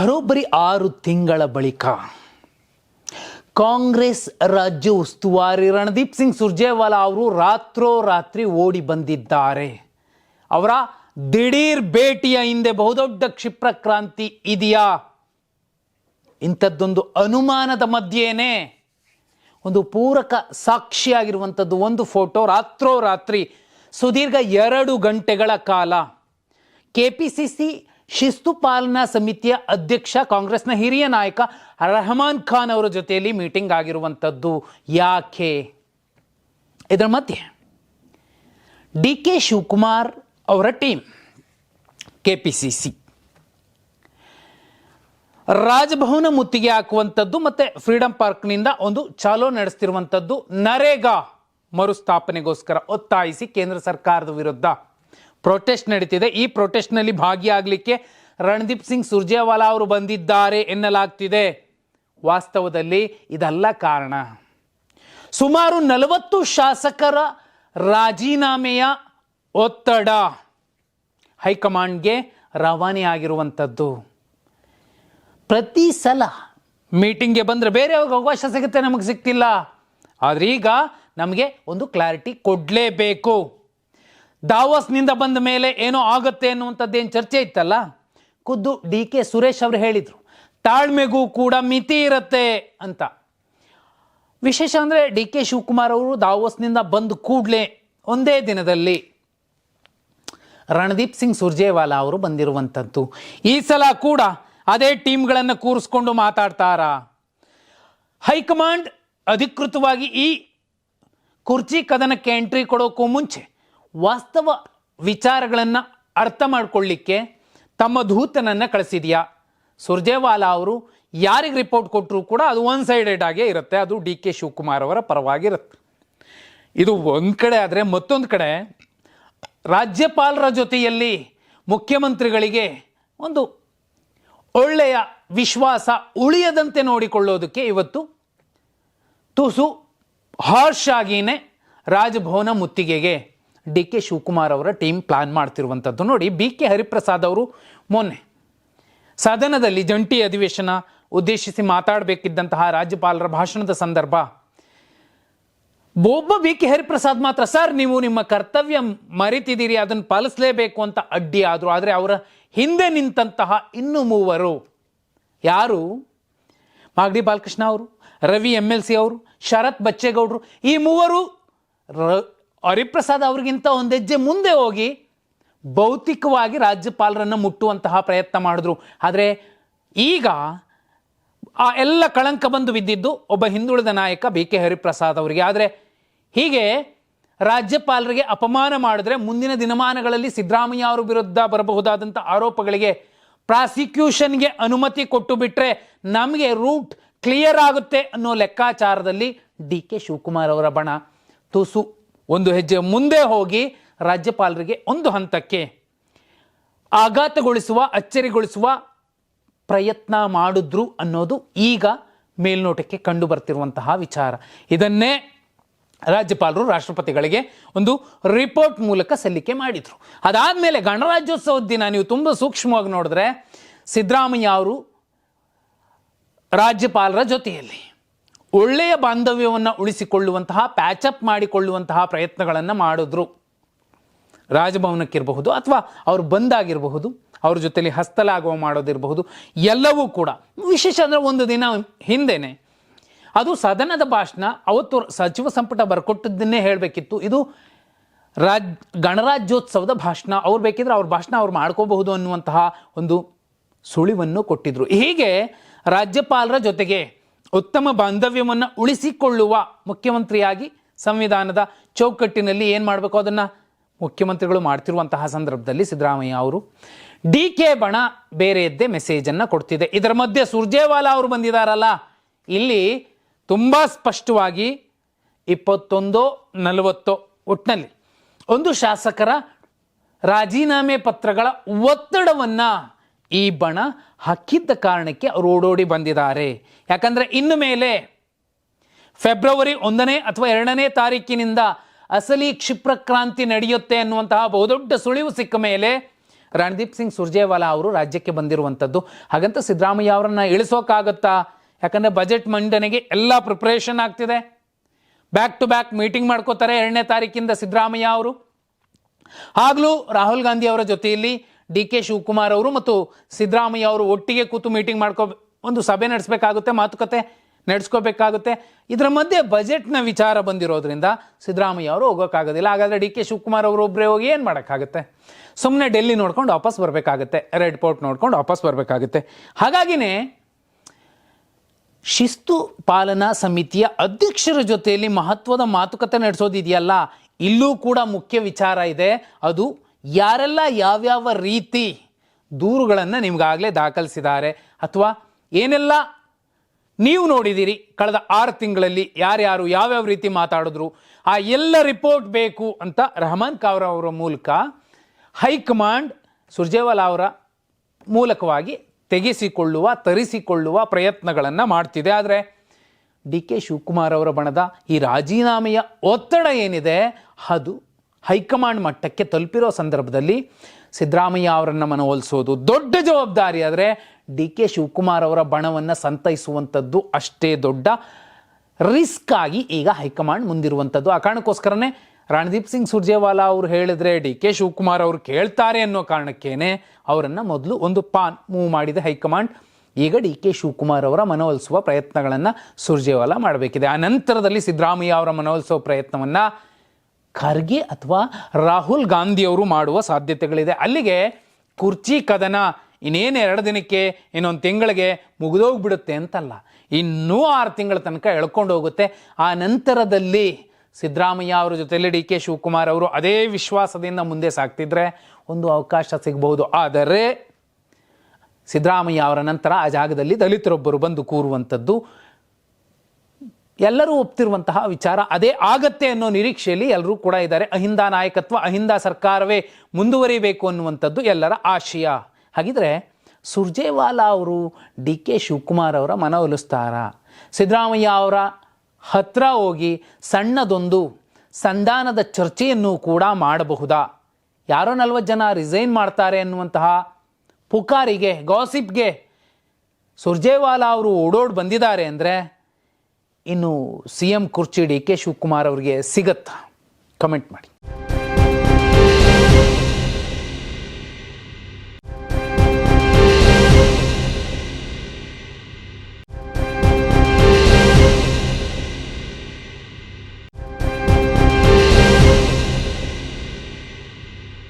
ಬರೋಬ್ಬರಿ 6 ತಿಂಗಳ ಬಳಿಕ ಕಾಂಗ್ರೆಸ್ ರಾಜ್ಯ ಉಸ್ತುವಾರಿ ರಣದೀಪ್ ಸಿಂಗ್ ಸುರ್ಜೇವಾಲಾ ಅವರು ರಾತ್ರೋರಾತ್ರಿ ಓಡಿ ಬಂದಿದ್ದಾರೆ. ಅವರ ದಿಢೀರ್ ಭೇಟಿಯ ಹಿಂದೆ ಬಹುದೊಡ್ಡ ಕ್ಷಿಪ್ರ ಕ್ರಾಂತಿ ಇದೆಯಾ? ಇಂಥದ್ದೊಂದು ಅನುಮಾನದ ಮಧ್ಯೆನೇ ಒಂದು ಪೂರಕ ಸಾಕ್ಷಿಯಾಗಿರುವಂಥದ್ದು ಒಂದು ಫೋಟೋ. ರಾತ್ರೋರಾತ್ರಿ ಸುದೀರ್ಘ 2 ಗಂಟೆಗಳ ಕಾಲ ಕೆಪಿಸಿಸಿ ಶಿಸ್ತು ಪಾಲನಾ ಸಮಿತಿಯ ಅಧ್ಯಕ್ಷ ಕಾಂಗ್ರೆಸ್ನ ಹಿರಿಯ ನಾಯಕ ರೆಹಮಾನ್ ಖಾನ್ ಅವರ ಜೊತೆಯಲ್ಲಿ ಮೀಟಿಂಗ್ ಆಗಿರುವಂಥದ್ದು. ಯಾಕೆ? ಇದರ ಮಧ್ಯೆ ಡಿ ಕೆ ಶಿವಕುಮಾರ್ ಅವರ ಟೀಮ್ ಕೆಪಿಸಿಸಿ ರಾಜಭವನ ಮುತ್ತಿಗೆ ಹಾಕುವಂಥದ್ದು ಮತ್ತು ಫ್ರೀಡಂ ಪಾರ್ಕ್ನಿಂದ ಒಂದು ಚಾಲೋ ನಡೆಸ್ತಿರುವಂಥದ್ದು ನರೇಗಾ ಮರುಸ್ಥಾಪನೆಗೋಸ್ಕರ ಒತ್ತಾಯಿಸಿ ಕೇಂದ್ರ ಸರ್ಕಾರದ ವಿರುದ್ಧ ಪ್ರೊಟೆಸ್ಟ್ ನಡೀತಿದೆ. ಈ ಪ್ರೊಟೆಸ್ಟ್ನಲ್ಲಿ ಭಾಗಿಯಾಗಲಿಕ್ಕೆ ರಣದೀಪ್ ಸಿಂಗ್ ಸುರ್ಜೇವಾಲಾ ಅವರು ಬಂದಿದ್ದಾರೆ ಎನ್ನಲಾಗ್ತಿದೆ. ವಾಸ್ತವದಲ್ಲಿ ಇದಲ್ಲ ಕಾರಣ. ಸುಮಾರು 40 ಶಾಸಕರ ರಾಜೀನಾಮೆಯ ಒತ್ತಡ ಹೈಕಮಾಂಡ್ಗೆ ರವಾನೆ ಆಗಿರುವಂಥದ್ದು. ಪ್ರತಿ ಸಲ ಮೀಟಿಂಗ್ಗೆ ಬಂದರೆ ಬೇರೆಯವ್ರಿಗೆ ಅವಕಾಶ ಸಿಗುತ್ತೆ, ನಮಗೆ ಸಿಗ್ತಿಲ್ಲ. ಆದರೆ ಈಗ ನಮಗೆ ಒಂದು ಕ್ಲಾರಿಟಿ ಕೊಡಲೇಬೇಕು. ದಾವೋಸ್ನಿಂದ ಬಂದ ಮೇಲೆ ಏನೋ ಆಗುತ್ತೆ ಅನ್ನುವಂಥದ್ದೇನು ಚರ್ಚೆ ಇತ್ತಲ್ಲ, ಖುದ್ದು ಡಿ ಕೆ ಸುರೇಶ್ ಅವರು ಹೇಳಿದರು ತಾಳ್ಮೆಗೂ ಕೂಡ ಮಿತಿ ಇರುತ್ತೆ ಅಂತ. ವಿಶೇಷ ಅಂದರೆ ಡಿ ಕೆ ಶಿವಕುಮಾರ್ ಅವರು ದಾವೋಸ್ನಿಂದ ಬಂದ ಕೂಡಲೇ ಒಂದೇ ದಿನದಲ್ಲಿ ರಣದೀಪ್ ಸಿಂಗ್ ಸುರ್ಜೇವಾಲಾ ಅವರು ಬಂದಿರುವಂಥದ್ದು. ಈ ಸಲ ಕೂಡ ಅದೇ ಟೀಮ್ಗಳನ್ನು ಕೂರಿಸ್ಕೊಂಡು ಮಾತಾಡ್ತಾರಾ? ಹೈಕಮಾಂಡ್ ಅಧಿಕೃತವಾಗಿ ಈ ಕುರ್ಚಿ ಕದನಕ್ಕೆ ಎಂಟ್ರಿ ಕೊಡೋಕ್ಕೂ ಮುಂಚೆ ವಾಸ್ತವ ವಿಚಾರಗಳನ್ನು ಅರ್ಥ ಮಾಡಿಕೊಳ್ಳಿಕ್ಕೆ ತಮ್ಮ ದೂತನನ್ನು ಕಳಿಸಿದೆಯಾ? ಸುರ್ಜೇವಾಲಾ ಅವರು ಯಾರಿಗೆ ರಿಪೋರ್ಟ್ ಕೊಟ್ಟರೂ ಕೂಡ ಅದು ಒನ್ ಸೈಡೆಡ್ ಆಗೇ ಇರುತ್ತೆ, ಅದು ಡಿ ಕೆ ಶಿವಕುಮಾರ್ ಅವರ ಪರವಾಗಿರುತ್ತೆ. ಇದು ಒಂದು ಕಡೆ ಆದರೆ, ಮತ್ತೊಂದು ಕಡೆ ರಾಜ್ಯಪಾಲರ ಜೊತೆಯಲ್ಲಿ ಮುಖ್ಯಮಂತ್ರಿಗಳಿಗೆ ಒಂದು ಒಳ್ಳೆಯ ವಿಶ್ವಾಸ ಉಳಿಯದಂತೆ ನೋಡಿಕೊಳ್ಳೋದಕ್ಕೆ ಇವತ್ತು ತುಸು ಹಾರ್ಷ್ ಆಗಿಯೇ ರಾಜಭವನ ಮುತ್ತಿಗೆಗೆ ಡಿ ಕೆ ಶಿವಕುಮಾರ್ ಅವರ ಟೀಮ್ ಪ್ಲಾನ್ ಮಾಡ್ತಿರುವಂಥದ್ದು. ನೋಡಿ, ಬಿ ಕೆ ಹರಿಪ್ರಸಾದ್ ಅವರು ಮೊನ್ನೆ ಸದನದಲ್ಲಿ ಜಂಟಿ ಅಧಿವೇಶನ ಉದ್ದೇಶಿಸಿ ಮಾತಾಡಬೇಕಿದ್ದಂತಹ ರಾಜ್ಯಪಾಲರ ಭಾಷಣದ ಸಂದರ್ಭ ಒಬ್ಬ ಬಿ ಕೆ ಹರಿಪ್ರಸಾದ್ ಮಾತ್ರ ಸರ್ ನೀವು ನಿಮ್ಮ ಕರ್ತವ್ಯ ಮರೆತಿದ್ದೀರಿ, ಅದನ್ನು ಪಾಲಿಸಲೇಬೇಕು ಅಂತ ಅಡ್ಡಿ ಆದರು. ಆದರೆ ಅವರ ಹಿಂದೆ ನಿಂತಹ ಇನ್ನು 3 ಯಾರು? ಮಾಗಡಿ ಬಾಲಕೃಷ್ಣ ಅವರು, ರವಿ MLC ಅವರು, ಶರತ್ ಬಚ್ಚೇಗೌಡರು. ಈ 3 ಹರಿಪ್ರಸಾದ್ ಅವ್ರಿಗಿಂತ ಒಂದು ಹೆಜ್ಜೆ ಮುಂದೆ ಹೋಗಿ ಭೌತಿಕವಾಗಿ ರಾಜ್ಯಪಾಲರನ್ನು ಮುಟ್ಟುವಂತಹ ಪ್ರಯತ್ನ ಮಾಡಿದ್ರು. ಆದರೆ ಈಗ ಆ ಎಲ್ಲ ಕಳಂಕ ಬಂದು ಬಿದ್ದಿದ್ದು ಒಬ್ಬ ಹಿಂದುಳಿದ ನಾಯಕ ಬಿ ಕೆ ಹರಿಪ್ರಸಾದ್ ಅವರಿಗೆ. ಆದರೆ ಹೀಗೆ ರಾಜ್ಯಪಾಲರಿಗೆ ಅಪಮಾನ ಮಾಡಿದ್ರೆ ಮುಂದಿನ ದಿನಮಾನಗಳಲ್ಲಿ ಸಿದ್ದರಾಮಯ್ಯ ಅವರ ವಿರುದ್ಧ ಬರಬಹುದಾದಂಥ ಆರೋಪಗಳಿಗೆ ಪ್ರಾಸಿಕ್ಯೂಷನ್ಗೆ ಅನುಮತಿ ಕೊಟ್ಟು ಬಿಟ್ಟರೆ ನಮಗೆ ರೂಟ್ ಕ್ಲಿಯರ್ ಆಗುತ್ತೆ ಅನ್ನೋ ಲೆಕ್ಕಾಚಾರದಲ್ಲಿ ಡಿ ಕೆ ಶಿವಕುಮಾರ್ ಅವರ ಬಣ ತುಸು ಒಂದು ಹೆಜ್ಜೆ ಮುಂದೆ ಹೋಗಿ ರಾಜ್ಯಪಾಲರಿಗೆ ಒಂದು ಹಂತಕ್ಕೆ ಆಘಾತಗೊಳಿಸುವ, ಅಚ್ಚರಿಗೊಳಿಸುವ ಪ್ರಯತ್ನ ಮಾಡಿದ್ರು ಅನ್ನೋದು ಈಗ ಮೇಲ್ನೋಟಕ್ಕೆ ಕಂಡು ಬರ್ತಿರುವಂತಹ ವಿಚಾರ. ಇದನ್ನೇ ರಾಜ್ಯಪಾಲರು ರಾಷ್ಟ್ರಪತಿಗಳಿಗೆ ಒಂದು ರಿಪೋರ್ಟ್ ಮೂಲಕ ಸಲ್ಲಿಕೆ ಮಾಡಿದರು. ಅದಾದಮೇಲೆ ಗಣರಾಜ್ಯೋತ್ಸವದ ದಿನ ನೀವು ತುಂಬ ಸೂಕ್ಷ್ಮವಾಗಿ ನೋಡಿದ್ರೆ ಸಿದ್ದರಾಮಯ್ಯ ಅವರು ರಾಜ್ಯಪಾಲರ ಜೊತೆಯಲ್ಲಿ ಒಳ್ಳೆಯ ಬಾಂಧವ್ಯವನ್ನು ಉಳಿಸಿಕೊಳ್ಳುವಂತಹ, ಪ್ಯಾಚಪ್ ಮಾಡಿಕೊಳ್ಳುವಂತಹ ಪ್ರಯತ್ನಗಳನ್ನು ಮಾಡಿದ್ರು. ರಾಜಭವನಕ್ಕಿರಬಹುದು ಅಥವಾ ಅವರು ಬಂದಾಗಿರಬಹುದು, ಅವ್ರ ಜೊತೆಲಿ ಹಸ್ತಲಾಘವ ಮಾಡೋದಿರಬಹುದು, ಎಲ್ಲವೂ ಕೂಡ ವಿಶೇಷ ಅಂದರೆ ಒಂದು ದಿನ ಹಿಂದೆನೆ ಅದು ಸದನದ ಭಾಷಣ. ಅವತ್ತು ಸಚಿವ ಸಂಪುಟ ಬರ್ಕೊಟ್ಟದ್ದನ್ನೇ ಹೇಳಬೇಕಿತ್ತು. ಇದು ಗಣರಾಜ್ಯೋತ್ಸವದ ಭಾಷಣ, ಅವ್ರು ಬೇಕಿದ್ರೆ ಅವ್ರ ಭಾಷಣ ಅವ್ರು ಮಾಡ್ಕೋಬಹುದು ಅನ್ನುವಂತಹ ಒಂದು ಸುಳಿವನ್ನು ಕೊಟ್ಟಿದ್ರು. ಹೀಗೆ ರಾಜ್ಯಪಾಲರ ಜೊತೆಗೆ ಉತ್ತಮ ಬಾಂಧವ್ಯವನ್ನು ಉಳಿಸಿಕೊಳ್ಳುವ ಮುಖ್ಯಮಂತ್ರಿಯಾಗಿ ಸಂವಿಧಾನದ ಚೌಕಟ್ಟಿನಲ್ಲಿ ಏನು ಮಾಡಬೇಕು ಅದನ್ನು ಮುಖ್ಯಮಂತ್ರಿಗಳು ಮಾಡ್ತಿರುವಂತಹ ಸಂದರ್ಭದಲ್ಲಿ ಸಿದ್ದರಾಮಯ್ಯ ಅವರು ಡಿ ಕೆ ಬಣ ಬೇರೆಯದ್ದೇ ಮೆಸೇಜನ್ನು ಕೊಡ್ತಿದೆ. ಇದರ ಮಧ್ಯೆ ಸುರ್ಜೇವಾಲಾ ಅವರು ಬಂದಿದ್ದಾರಲ್ಲ, ಇಲ್ಲಿ ತುಂಬ ಸ್ಪಷ್ಟವಾಗಿ 21-40 ಒಟ್ಟಿನಲ್ಲಿ ಒಂದು ಶಾಸಕರ ರಾಜೀನಾಮೆ ಪತ್ರಗಳ ಒತ್ತಡವನ್ನು ಈ ಬಣ ಹಾಕಿದ್ದ ಕಾರಣಕ್ಕೆ ಅವರು ಓಡೋಡಿ ಬಂದಿದ್ದಾರೆ. ಯಾಕಂದರೆ ಇನ್ನು ಮೇಲೆ ಫೆಬ್ರವರಿ 1ನೇ ಅಥವಾ 2ನೇ ತಾರೀಕಿನಿಂದ ಅಸಲಿ ಕ್ಷಿಪ್ರ ಕ್ರಾಂತಿ ನಡೆಯುತ್ತೆ ಅನ್ನುವಂತಹ ಬಹುದೊಡ್ಡ ಸುಳಿವು ಸಿಕ್ಕ ಮೇಲೆ ರಣದೀಪ್ ಸಿಂಗ್ ಸುರ್ಜೇವಾಲಾ ಅವರು ರಾಜ್ಯಕ್ಕೆ ಬಂದಿರುವಂಥದ್ದು. ಹಾಗಂತ ಸಿದ್ದರಾಮಯ್ಯ ಅವರನ್ನು ಇಳಿಸೋಕ್ಕಾಗತ್ತಾ? ಯಾಕಂದರೆ ಬಜೆಟ್ ಮಂಡನೆಗೆ ಎಲ್ಲ ಪ್ರಿಪ್ರೇಷನ್ ಆಗ್ತಿದೆ. ಬ್ಯಾಕ್ ಟು ಬ್ಯಾಕ್ ಮೀಟಿಂಗ್ ಮಾಡ್ಕೋತಾರೆ 2ನೇ ತಾರೀಕಿಂದ ಸಿದ್ದರಾಮಯ್ಯ ಅವರು. ಆಗಲೂ ರಾಹುಲ್ ಗಾಂಧಿ ಅವರ ಜೊತೆಯಲ್ಲಿ ಡಿ ಕೆ ಶಿವಕುಮಾರ್ ಅವರು ಮತ್ತು ಸಿದ್ದರಾಮಯ್ಯ ಅವರು ಒಟ್ಟಿಗೆ ಕೂತು ಮೀಟಿಂಗ್ ಒಂದು ಸಭೆ ನಡೆಸಬೇಕಾಗುತ್ತೆ, ಮಾತುಕತೆ ನಡೆಸ್ಕೋಬೇಕಾಗುತ್ತೆ. ಇದರ ಮಧ್ಯೆ ಬಜೆಟ್ನ ವಿಚಾರ ಬಂದಿರೋದ್ರಿಂದ ಸಿದ್ದರಾಮಯ್ಯ ಅವರು ಹೋಗೋಕ್ಕಾಗೋದಿಲ್ಲ. ಹಾಗಾದರೆ ಡಿ ಕೆ ಶಿವಕುಮಾರ್ ಅವರು ಒಬ್ಬರೇ ಹೋಗಿ ಏನು ಮಾಡೋಕ್ಕಾಗುತ್ತೆ? ಸುಮ್ಮನೆ ಡೆಲ್ಲಿ ನೋಡ್ಕೊಂಡು ವಾಪಸ್ ಬರಬೇಕಾಗತ್ತೆ, ರೆಡ್ ಫೋರ್ಟ್ ನೋಡ್ಕೊಂಡು ವಾಪಸ್ ಬರಬೇಕಾಗುತ್ತೆ. ಹಾಗಾಗಿನೇ ಶಿಸ್ತು ಪಾಲನಾ ಸಮಿತಿಯ ಅಧ್ಯಕ್ಷರ ಜೊತೆಯಲ್ಲಿ ಮಹತ್ವದ ಮಾತುಕತೆ ನಡೆಸೋದಿದೆಯಲ್ಲ, ಇಲ್ಲೂ ಕೂಡ ಮುಖ್ಯ ವಿಚಾರ ಇದೆ. ಅದು ಯಾರೆಲ್ಲ ಯಾವ್ಯಾವ ರೀತಿ ದೂರುಗಳನ್ನು ನಿಮಗಾಗಲೇ ದಾಖಲಿಸಿದ್ದಾರೆ ಅಥವಾ ಏನೆಲ್ಲ ನೀವು ನೋಡಿದ್ದೀರಿ ಕಳೆದ 6 ತಿಂಗಳಲ್ಲಿ ಯಾರ್ಯಾರು ಯಾವ್ಯಾವ ರೀತಿ ಮಾತಾಡಿದ್ರು, ಆ ಎಲ್ಲ ರಿಪೋರ್ಟ್ ಬೇಕು ಅಂತ ರೆಹಮಾನ್ ಕಾವ್ರ ಅವರ ಮೂಲಕ ಹೈಕಮಾಂಡ್ ಸುರ್ಜೇವಾಲಾ ಅವರ ಮೂಲಕವಾಗಿ ತರಿಸಿಕೊಳ್ಳುವ ಪ್ರಯತ್ನಗಳನ್ನು ಮಾಡ್ತಿದೆ. ಆದರೆ ಡಿ ಕೆ ಶಿವಕುಮಾರ್ ಅವರ ಬಣದ ಈ ರಾಜೀನಾಮೆಯ ಒತ್ತಡ ಏನಿದೆ ಅದು ಹೈಕಮಾಂಡ್ ಮಟ್ಟಕ್ಕೆ ತಲುಪಿರೋ ಸಂದರ್ಭದಲ್ಲಿ ಸಿದ್ದರಾಮಯ್ಯ ಅವರನ್ನು ಮನವೊಲಿಸೋದು ದೊಡ್ಡ ಜವಾಬ್ದಾರಿ. ಆದರೆ ಡಿ ಕೆ ಶಿವಕುಮಾರ್ ಅವರ ಬಣವನ್ನು ಸಂತೈಸುವಂಥದ್ದು ಅಷ್ಟೇ ದೊಡ್ಡ ರಿಸ್ಕ್ ಆಗಿ ಈಗ ಹೈಕಮಾಂಡ್ ಮುಂದಿರುವಂಥದ್ದು. ಆ ಕಾರಣಕ್ಕೋಸ್ಕರನೇ ರಣದೀಪ್ ಸಿಂಗ್ ಸುರ್ಜೇವಾಲಾ ಅವರು ಹೇಳಿದ್ರೆ ಡಿ ಕೆ ಶಿವಕುಮಾರ್ ಅವರು ಕೇಳ್ತಾರೆ ಅನ್ನೋ ಕಾರಣಕ್ಕೇನೆ ಅವರನ್ನು ಮೊದಲು ಒಂದು ಮೂವ್ ಮಾಡಿದೆ ಹೈಕಮಾಂಡ್. ಈಗ ಡಿ ಕೆ ಶಿವಕುಮಾರ್ ಅವರ ಮನವೊಲಿಸುವ ಪ್ರಯತ್ನಗಳನ್ನು ಸುರ್ಜೇವಾಲಾ ಮಾಡಬೇಕಿದೆ. ಆ ನಂತರದಲ್ಲಿ ಸಿದ್ದರಾಮಯ್ಯ ಅವರ ಮನವೊಲಿಸುವ ಪ್ರಯತ್ನವನ್ನು ಖರ್ಗೆ ಅಥವಾ ರಾಹುಲ್ ಗಾಂಧಿ ಅವರು ಮಾಡುವ ಸಾಧ್ಯತೆಗಳಿದೆ. ಅಲ್ಲಿಗೆ ಕುರ್ಚಿ ಕದನ ಇನ್ನೇನು 2 ದಿನಕ್ಕೆ ಇನ್ನೊಂದು ತಿಂಗಳಿಗೆ ಮುಗಿದೋಗ್ಬಿಡುತ್ತೆ ಅಂತಲ್ಲ, ಇನ್ನೂ 6 ತಿಂಗಳ ತನಕ ಎಳ್ಕೊಂಡು ಹೋಗುತ್ತೆ. ಆ ನಂತರದಲ್ಲಿ ಸಿದ್ದರಾಮಯ್ಯ ಅವರ ಜೊತೆಯಲ್ಲಿ ಡಿ ಕೆ ಶಿವಕುಮಾರ್ ಅವರು ಅದೇ ವಿಶ್ವಾಸದಿಂದ ಮುಂದೆ ಸಾಗ್ತಿದ್ರೆ ಒಂದು ಅವಕಾಶ ಸಿಗಬಹುದು. ಆದರೆ ಸಿದ್ದರಾಮಯ್ಯ ಅವರ ನಂತರ ಆ ಜಾಗದಲ್ಲಿ ದಲಿತರೊಬ್ಬರು ಬಂದು ಕೂರುವಂಥದ್ದು ಎಲ್ಲರೂ ಒಪ್ತಿರುವಂತಹ ವಿಚಾರ. ಅದೇ ಆಗತ್ತೆ ಅನ್ನೋ ನಿರೀಕ್ಷೆಯಲ್ಲಿ ಎಲ್ಲರೂ ಕೂಡ ಇದ್ದಾರೆ. ಅಹಿಂದ ನಾಯಕತ್ವ, ಅಹಿಂದ ಸರ್ಕಾರವೇ ಮುಂದುವರಿಬೇಕು ಅನ್ನುವಂಥದ್ದು ಎಲ್ಲರ ಆಶಯ. ಹಾಗಿದ್ರೆ ಸುರ್ಜೇವಾಲಾ ಅವರು ಡಿ ಕೆ ಶಿವಕುಮಾರ್ ಅವರ ಮನವೊಲಿಸ್ತಾರ? ಸಿದ್ದರಾಮಯ್ಯ ಅವರ ಹತ್ರ ಹೋಗಿ ಸಣ್ಣದೊಂದು ಸಂಧಾನದ ಚರ್ಚೆಯನ್ನು ಕೂಡ ಮಾಡಬಹುದಾ? ಯಾರೋ 40 ಜನ ರಿಸೈನ್ ಮಾಡ್ತಾರೆ ಅನ್ನುವಂತಹ ಪುಕಾರಿಗೆ, ಗಾಸಿಪ್ಗೆ ಸುರ್ಜೇವಾಲಾ ಅವರು ಓಡೋಡಿ ಬಂದಿದ್ದಾರೆ ಅಂದರೆ ಇನ್ನು CM ಕುರ್ಚಿ ಡಿ ಕೆ ಶಿವಕುಮಾರ್ ಅವರಿಗೆ ಸಿಗತ್ತಾ? ಕಮೆಂಟ್ ಮಾಡಿ.